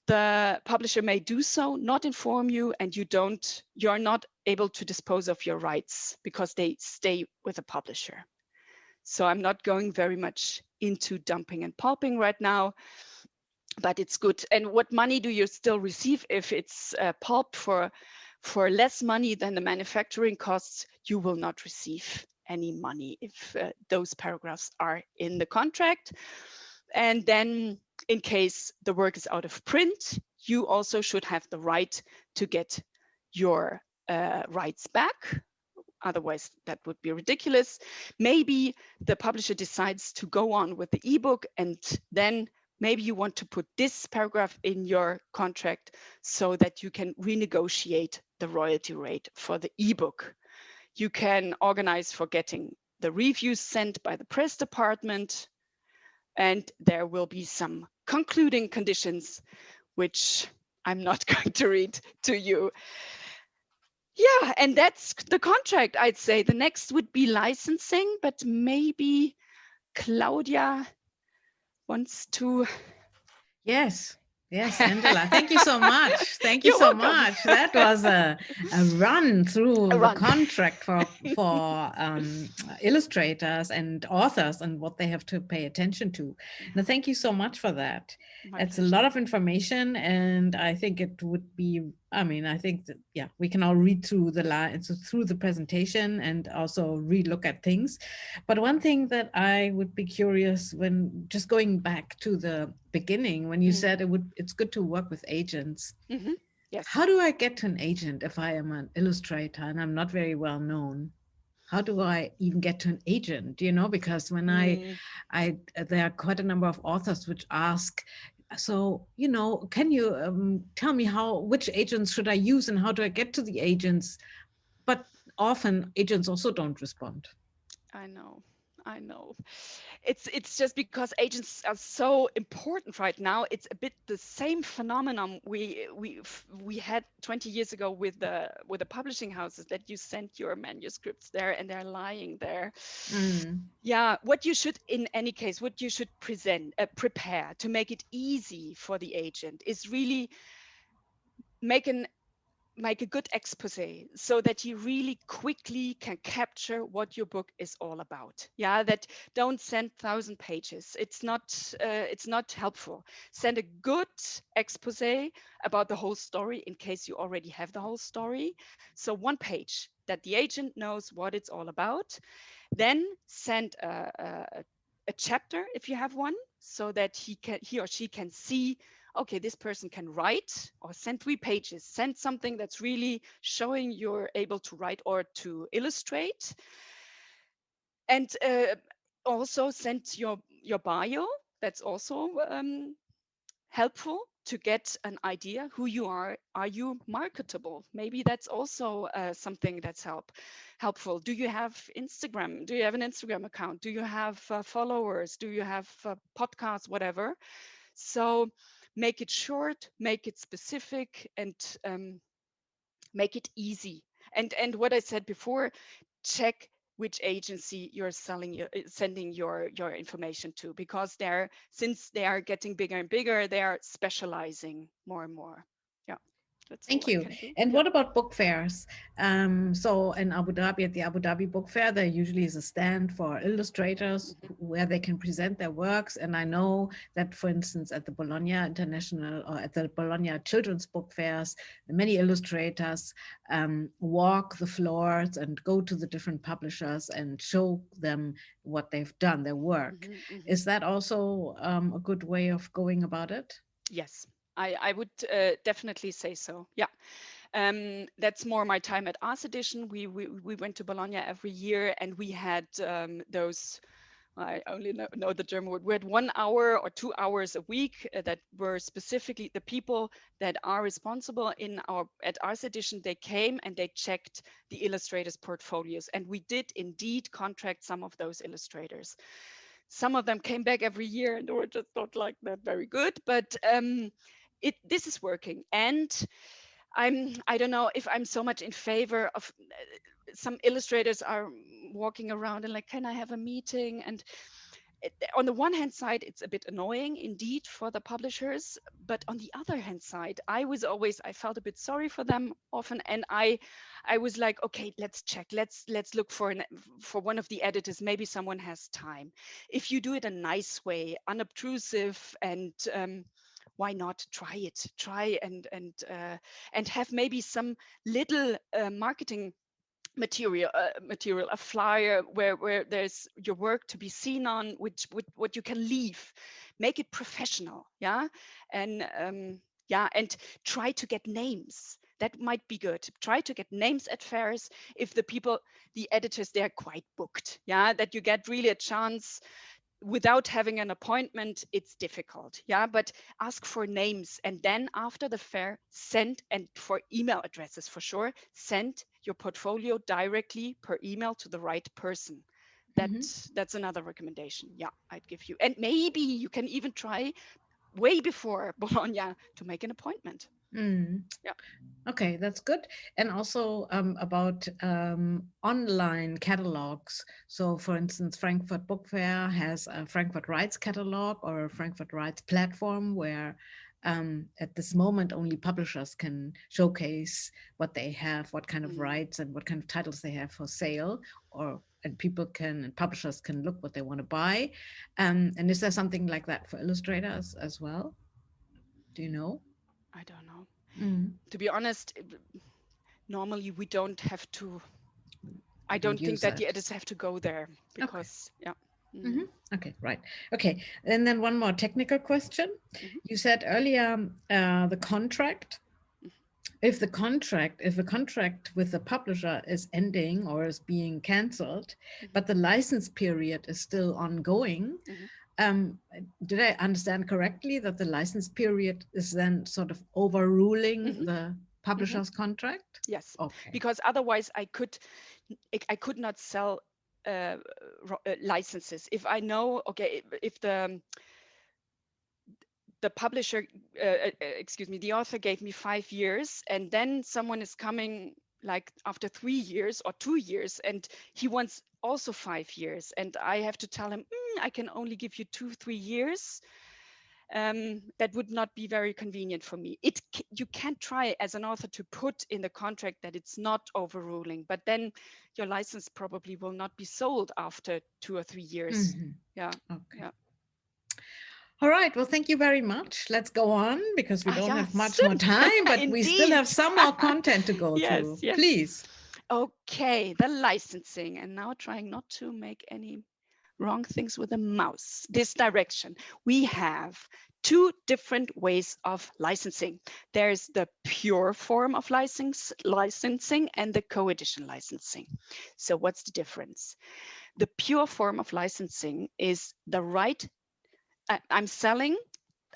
the publisher may do so, not inform you, and you're not able to dispose of your rights because they stay with the publisher. So I'm not going very much into dumping and pulping right now, but it's good. And what money do you still receive if it's pulped for less money than the manufacturing costs? You will not receive any money if those paragraphs are in the contract. And then in case the work is out of print, you also should have the right to get your rights back. Otherwise, that would be ridiculous. Maybe the publisher decides to go on with the ebook, and then maybe you want to put this paragraph in your contract so that you can renegotiate the royalty rate for the ebook. You can organize for getting the reviews sent by the press department, and there will be some concluding conditions, which I'm not going to read to you. Yeah, and that's the contract, I'd say. The next would be licensing, but maybe Claudia wants to. Yes, Angela, thank you so much. Thank you You're so welcome. much. That was a run through A the run. contract for illustrators and authors and what they have to pay attention to. Now, thank you so much for that. It's a lot of information, and I think it would be, I think that, yeah, we can all read through the presentation and also relook at things. But one thing that I would be curious, when just going back to the beginning, when you said it's good to work with agents. Yes. How do I get to an agent if I am an illustrator and I'm not very well known? How do I even get to an agent? Because when there are quite a number of authors which ask, so, can you tell me which agents should I use and how do I get to the agents? But often agents also don't respond. I know. It's just because agents are so important right now. It's a bit the same phenomenon we had 20 years ago with the publishing houses, that you sent your manuscripts there and they're lying there. Yeah, what you should prepare to make it easy for the agent is really make a good expose so that you really quickly can capture what your book is all about. Yeah, that don't send 1,000 pages. It's not helpful. Send a good expose about the whole story in case you already have the whole story. So 1 page that the agent knows what it's all about. Then send a chapter if you have one, so that he or she can see, okay, this person can write, or send 3 pages, send something that's really showing you're able to write or to illustrate. And also send your bio. That's also helpful to get an idea who you are. Are you marketable? Maybe that's also something that's helpful. Do you have Instagram? Do you have an Instagram account? Do you have followers? Do you have podcasts, whatever? So make it short, make it specific, and make it easy. And what I said before, check which agency you're sending your information to, because since they are getting bigger and bigger, they are specializing more and more. Yeah. That's all Thank I you. can do. And Yeah. what about book fairs? So in Abu Dhabi, at the Abu Dhabi Book Fair, there usually is a stand for illustrators where they can present their works. And I know that, for instance, at the Bologna International or at the Bologna Children's Book Fairs, many illustrators walk the floors and go to the different publishers and show them what they've done, their work. Is that also a good way of going about it? Yes, I would definitely say so. Yeah. That's more my time at Ars Edition. We went to Bologna every year, and we had those. I only know the German word. We had 1 hour or 2 hours a week that were specifically the people that are responsible in our at Ars Edition. They came and they checked the illustrators' portfolios, and we did indeed contract some of those illustrators. Some of them came back every year and were just not like that very good, but this is working. And I don't know if I'm so much in favor of some illustrators are walking around and like, can I have a meeting? And on the one hand side, it's a bit annoying indeed for the publishers, but on the other hand side, I felt a bit sorry for them often, and I was like, okay, let's check, let's look for one of the editors. Maybe someone has time. If you do it a nice way, unobtrusive, and why not try it? Try and have maybe some little marketing material, a flyer where there's your work to be seen on, which what you can leave. Make it professional, yeah, and and try to get names. That might be good. Try to get names at fairs. If the editors, they're quite booked, yeah, that you get really a chance. Without having an appointment, it's difficult, yeah, but ask for names, and then after the fair, send, and for email addresses for sure, send your portfolio directly per email to the right person. That's another recommendation, yeah, I'd give you. And maybe you can even try way before Bologna to make an appointment. Yeah. Okay, that's good. And also about online catalogs. So, for instance, Frankfurt Book Fair has a Frankfurt Rights catalog or a Frankfurt Rights platform where at this moment only publishers can showcase what they have, what kind of rights and what kind of titles they have for sale, and publishers can look what they want to buy. And is there something like that for illustrators as well? Do you know? I don't know. To be honest, normally we don't have to. I don't think that the editors have to go there because, yeah. Okay, right. Okay, and then one more technical question. You said earlier the contract. If the contract with the publisher is ending or is being cancelled, but the license period is still ongoing, did I understand correctly that the license period is then sort of overruling the publisher's contract? Yes. Okay. Because otherwise I could not sell licenses. If I know, okay, if the publisher, the author gave me 5 years, and then someone is coming like after 3 years or 2 years, and he wants also 5 years, and I have to tell him, I can only give you 2-3 years. That would not be very convenient for me. You can try as an author to put in the contract that it's not overruling, but then your license probably will not be sold after 2 or 3 years. Yeah. Okay. Yeah. All right. Well, thank you very much. Let's go on because we don't have much soon. more time, but we still have some more content to go through. Yes. Please. Okay, the licensing, and now trying not to make any wrong things with the mouse. This direction. We have 2 different ways of licensing. There's the pure form of licensing and the coedition licensing. So what's the difference? The pure form of licensing is the right. I'm selling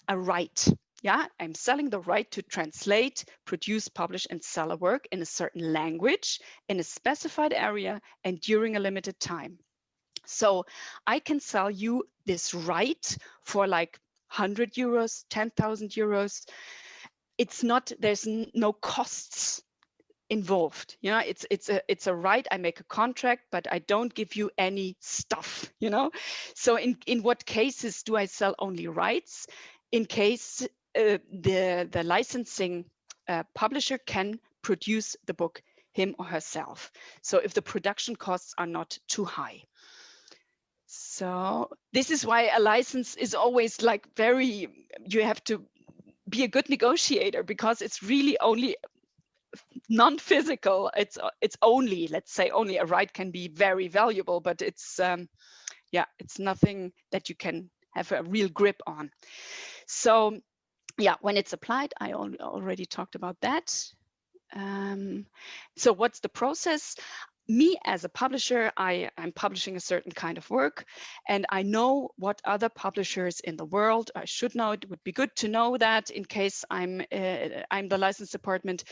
a right. Yeah, I'm selling the right to translate, produce, publish, and sell a work in a certain language, in a specified area, and during a limited time. So I can sell you this right for like 100 euros, 10,000 euros. It's not, there's no costs involved. You know, it's a right. I make a contract, but I don't give you any stuff, you know. So in what cases do I sell only rights? In case the licensing publisher can produce the book him or herself. So if the production costs are not too high. So this is why a license is always like you have to be a good negotiator, because it's really only non-physical. It's only, let's say, only a right can be very valuable, but it's it's nothing that you can have a real grip on. So yeah, when it's applied, I already talked about that. So what's the process? Me as a publisher, I'm publishing a certain kind of work, and I know what other publishers in the world, I should know, it would be good to know that in case I'm the license department,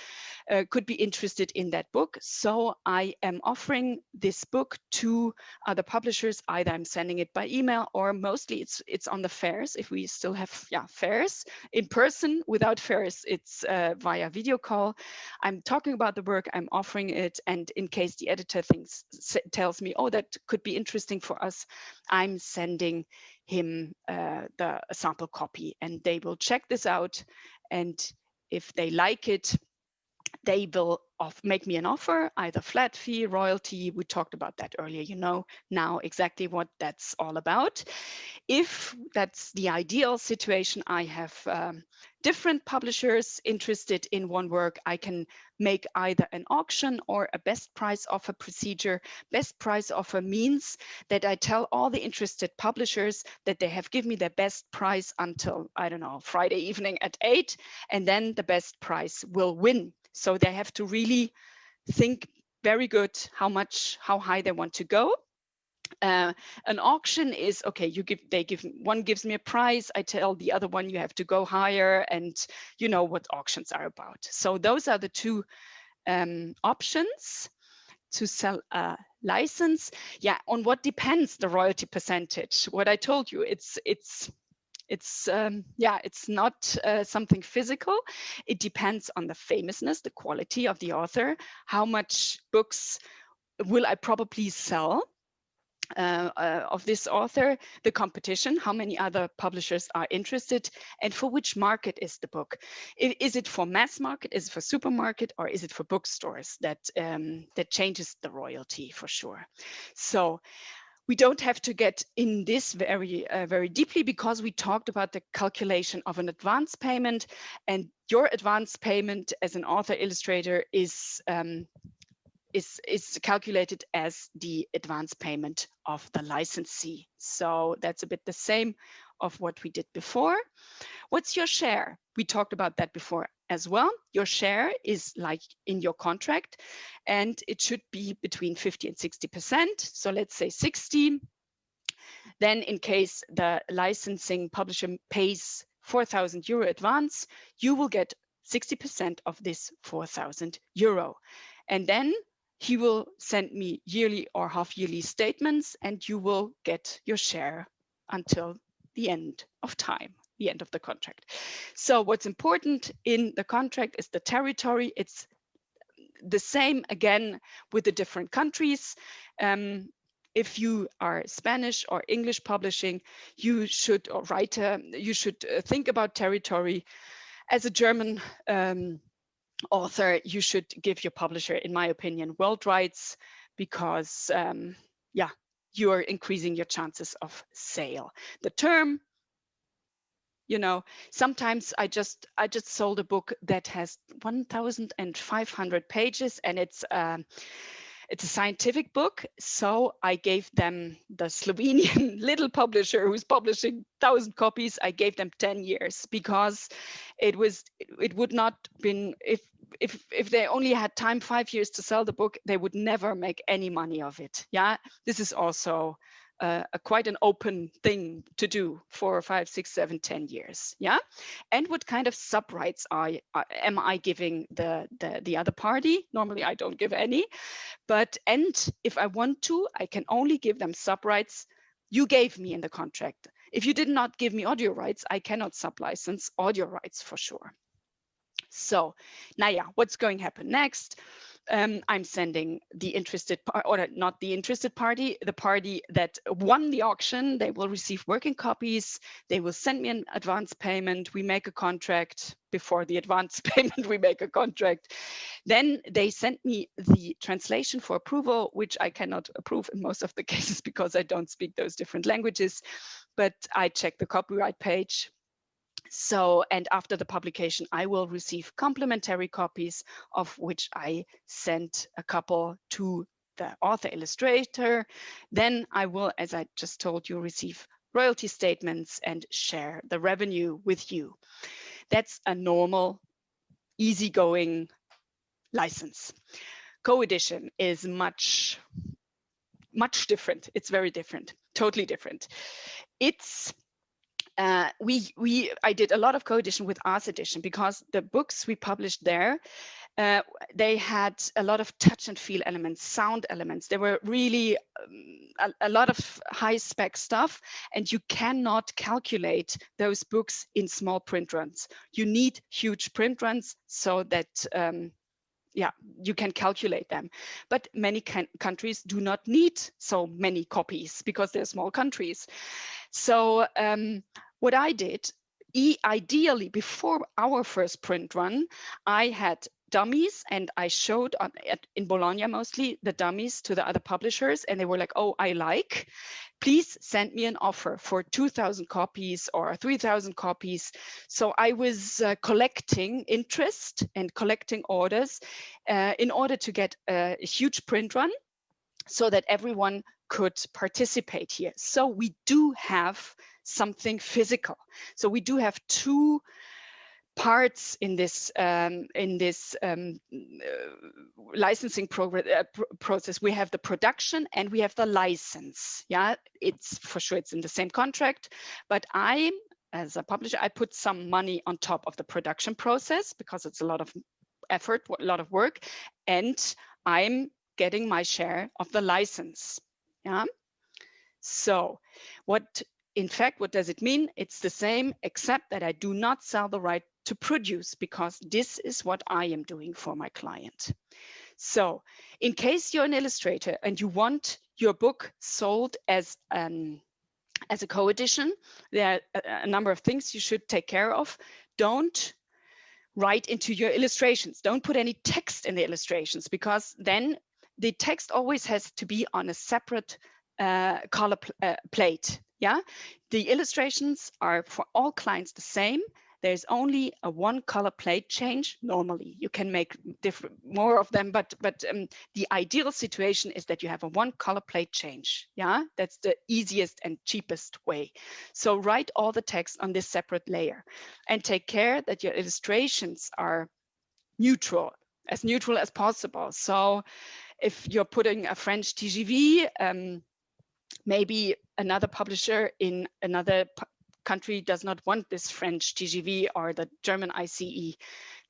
could be interested in that book. So I am offering this book to other publishers. Either I'm sending it by email, or mostly it's on the fairs, if we still have fairs in person. Without fairs, it's via video call. I'm talking about the work, I'm offering it, and in case the editor tells me, oh, that could be interesting for us, I'm sending him the sample copy, and they will check this out, and if they like it, they will make me an offer, either flat fee, royalty. We talked about that earlier. You know now exactly what that's all about. If that's the ideal situation, I have different publishers interested in one work. I can make either an auction or a best price offer procedure. Best price offer means that I tell all the interested publishers that they have given me their best price until, I don't know, Friday evening at 8, and then the best price will win. So they have to really think very good how high they want to go. An auction is okay. One gives me a price. I tell the other one you have to go higher, and you know what auctions are about. So those are the two options to sell a license. Yeah, on what depends the royalty percentage? What I told you, it's not something physical. It depends on the famousness, the quality of the author, how much books will I probably sell of this author, the competition, how many other publishers are interested, and for which market is the book. Is it for mass market, is it for supermarket, or is it for bookstores? That changes the royalty for sure. So we don't have to get in this very deeply, because we talked about the calculation of an advance payment, and your advance payment as an author illustrator is calculated as the advance payment of the licensee. So that's a bit the same of what we did before. What's your share? We talked about that before as well. Your share is like in your contract, and it should be between 50 and 60%. So let's say 60. Then in case the licensing publisher pays 4,000 euro advance, you will get 60% of this 4,000 euro. And then he will send me yearly or half-yearly statements, and you will get your share until the end of time, the end of the contract. So what's important in the contract is the territory. It's the same again with the different countries. If you are Spanish or English publishing, you should, or writer, you should think about territory. As a German author, you should give your publisher, in my opinion, world rights, because you are increasing your chances of sale. The term, you know, sometimes I just sold a book that has 1,500 pages, and it's a scientific book. So I gave them, the Slovenian little publisher who's publishing 1,000 copies, I gave them 10 years, because it would not been, if they only had time 5 years to sell the book, they would never make any money of it. Yeah, this is also quite an open thing to do for 5, 6, 7, 10 years. Yeah, and what kind of sub rights am I giving the other party? Normally I don't give any, and if I want to, I can only give them sub rights you gave me in the contract. If you did not give me audio rights, I cannot sub-license audio rights for sure. So now, what's going to happen next? I'm sending the interested or not the interested party, the party that won the auction. They will receive working copies. They will send me an advance payment. We make a contract. Before the advance payment, we make a contract. Then they send me the translation for approval, which I cannot approve in most of the cases because I don't speak those different languages, but I check the copyright page. So, and after the publication, I will receive complementary copies, of which I sent a couple to the author illustrator. Then I will, as I just told you, receive royalty statements and share the revenue with you. That's a normal, easygoing license. Co-edition is much different. It's very different, totally different. It's I did a lot of co-edition with Ars Edition because the books we published there, they had a lot of touch and feel elements, sound elements. They were really a lot of high spec stuff, and you cannot calculate those books in small print runs. You need huge print runs so that yeah, you can calculate them. But many countries do not need so many copies because they're small countries. So what I did, ideally before our first print run, I had dummies and I showed in Bologna mostly the dummies to the other publishers, and they were like, oh, I like, please send me an offer for 2,000 copies or 3,000 copies. So I was collecting interest and collecting orders in order to get a huge print run so that everyone could participate here. So we do have something physical. So we do have two parts in this licensing process. We have the production and we have the license. Yeah, it's for sure it's in the same contract, but I, as a publisher, I put some money on top of the production process because it's a lot of effort, a lot of work, and I'm getting my share of the license. Yeah. So in fact, what does it mean? It's the same, except that I do not sell the right to produce because this is what I am doing for my client. So in case you're an illustrator and you want your book sold as a co-edition, there are a number of things you should take care of. Don't write into your illustrations. Don't put any text in the illustrations because then the text always has to be on a separate color plate. Yeah, the illustrations are for all clients the same. There's only a one color plate change. Normally, you can make more of them, but the ideal situation is that you have a one color plate change. Yeah, that's the easiest and cheapest way. So write all the text on this separate layer, and take care that your illustrations are neutral as possible. So if you're putting a French TGV, maybe another publisher in another country does not want this French TGV or the German ICE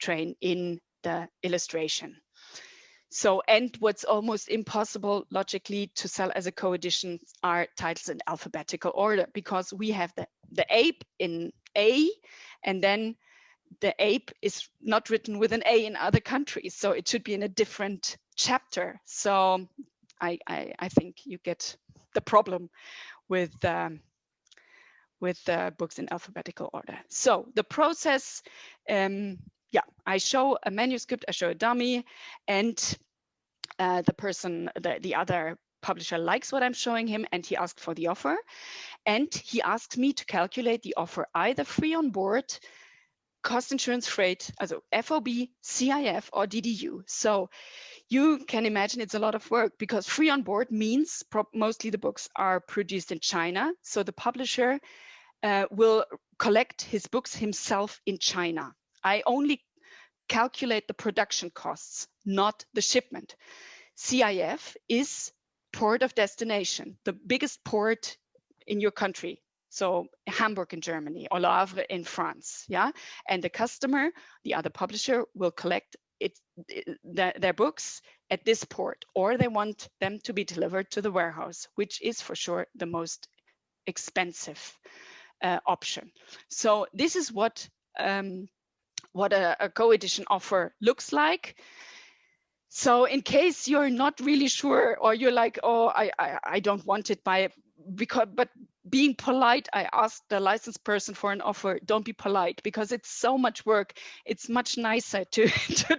train in the illustration. So, and what's almost impossible logically to sell as a co-edition are titles in alphabetical order, because we have the ape in A, and then the ape is not written with an A in other countries. So it should be in a different chapter. So I think you get the problem with books in alphabetical order. So the process, yeah, I show a manuscript, I show a dummy, and the other publisher likes what I'm showing him, and he asked for the offer, and he asked me to calculate the offer either free on board, cost insurance freight, also FOB, CIF, or DDU. So you can imagine it's a lot of work, because free on board means mostly the books are produced in China. So the publisher will collect his books himself in China. I only calculate the production costs, not the shipment. CIF is port of destination, the biggest port in your country. So Hamburg in Germany or Le Havre in France, yeah? And the customer, the other publisher, will collect their books at this port, or they want them to be delivered to the warehouse, which is for sure the most expensive option. So this is what a co-edition offer looks like. So in case you're not really sure, or you're like, oh, I don't want it but being polite, I asked the license person for an offer. Don't be polite, because it's so much work. It's much nicer to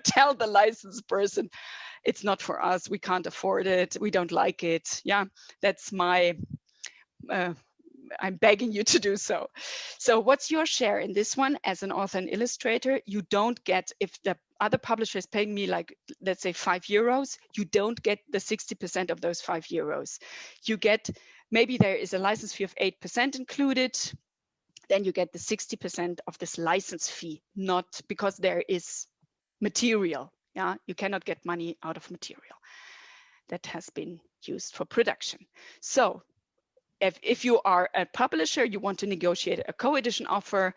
tell the license person, it's not for us. We can't afford it. We don't like it. Yeah, that's my, I'm begging you to do so. So what's your share in this one as an author and illustrator? You don't get, if the other publisher is paying me like, let's say €5, you don't get the 60% of those €5. You get, maybe there is a license fee of 8% included, then you get the 60% of this license fee, not because there is material. Yeah, you cannot get money out of material that has been used for production. So if you are a publisher, you want to negotiate a co-edition offer,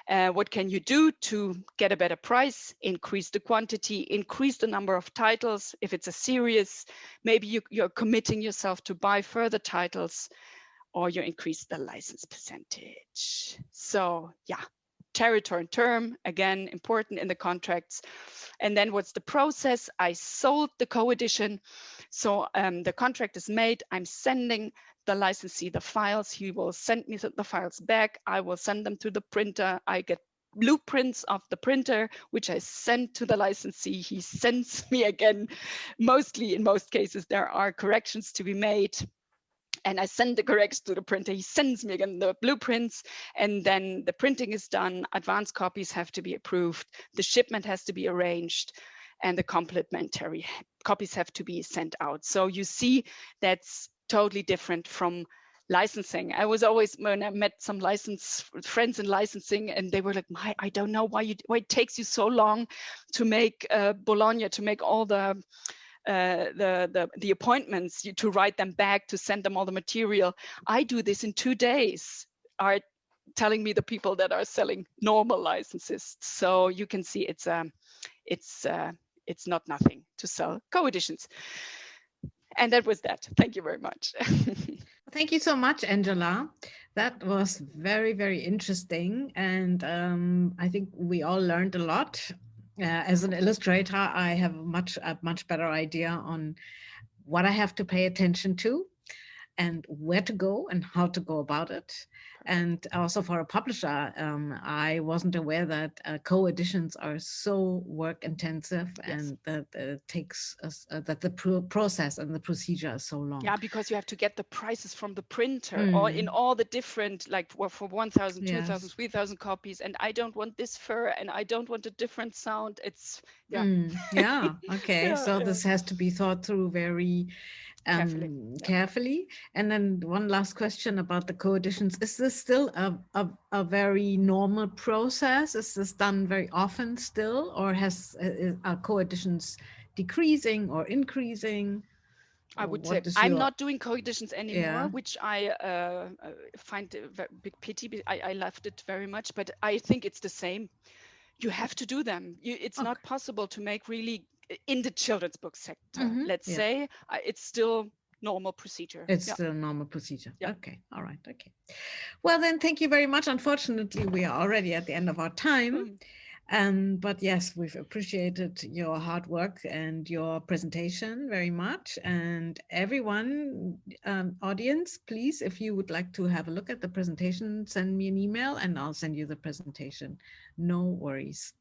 what can you do to get a better price? Increase the quantity, increase the number of titles. If it's a series, maybe you're committing yourself to buy further titles, or you increase the license percentage. So yeah, territory and term, again, important in the contracts. And then what's the process? I sold the co-edition. So the contract is made. I'm sending the licensee the files. He will send me the files back. I will send them to the printer. I get blueprints of the printer, which I send to the licensee. He sends me again. Mostly, in most cases, there are corrections to be made. And I send the corrections to the printer. He sends me again the blueprints, and then the printing is done. Advanced copies have to be approved. The shipment has to be arranged, and the complementary copies have to be sent out. So you see, that's totally different from licensing. I was always, when I met some friends in licensing, and they were like, I don't know why it takes you so long to make Bologna, to make all the appointments, to write them back, to send them all the material. I do this in 2 days, are telling me the people that are selling normal licenses. So you can see it's not nothing to sell co-editions. And that was that. Thank you very much. Thank you so much, Angela. That was very, very interesting. And I think we all learned a lot. As an illustrator, I have a much better idea on what I have to pay attention to and where to go and how to go about it. And also for a publisher, I wasn't aware that co-editions are so work intensive. Yes. And that it takes us, that the process and the procedure is so long. Yeah, because you have to get the prices from the printer, or in all the different, like for 1,000, 2,000, yes. 3,000 copies, and I don't want this fur, and I don't want a different sound. It's yeah. Okay. So this has to be thought through very carefully. And then one last question about the co-editions. Is this still a very normal process? Is this done very often still, or are co-editions decreasing or increasing? I would say I'm not doing co-editions anymore, which I find a very big pity. I loved it very much, but I think it's the same. You have to do them. It's not possible to make really in the children's book sector. Let's say it's still normal procedure. It's still normal procedure. Yeah. Okay. All right. Okay. Well, then, thank you very much. Unfortunately, we are already at the end of our time. But yes, we've appreciated your hard work and your presentation very much. And everyone, audience, please, if you would like to have a look at the presentation, send me an email and I'll send you the presentation. No worries.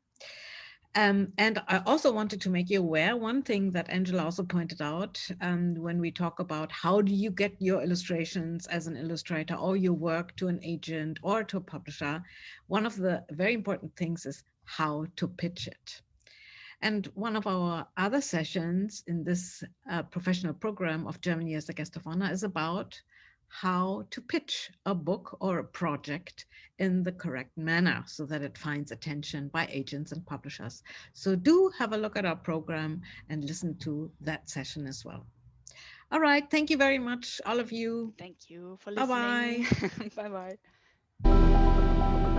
And I also wanted to make you aware, one thing that Angela also pointed out, when we talk about how do you get your illustrations as an illustrator or your work to an agent or to a publisher, one of the very important things is how to pitch it. And one of our other sessions in this professional program of Germany as a Guest of Honor is about how to pitch a book or a project in the correct manner so that it finds attention by agents and publishers. So do have a look at our program and listen to that session as well. All right. Thank you very much, all of you. Thank you for listening. Bye-bye. Bye-bye.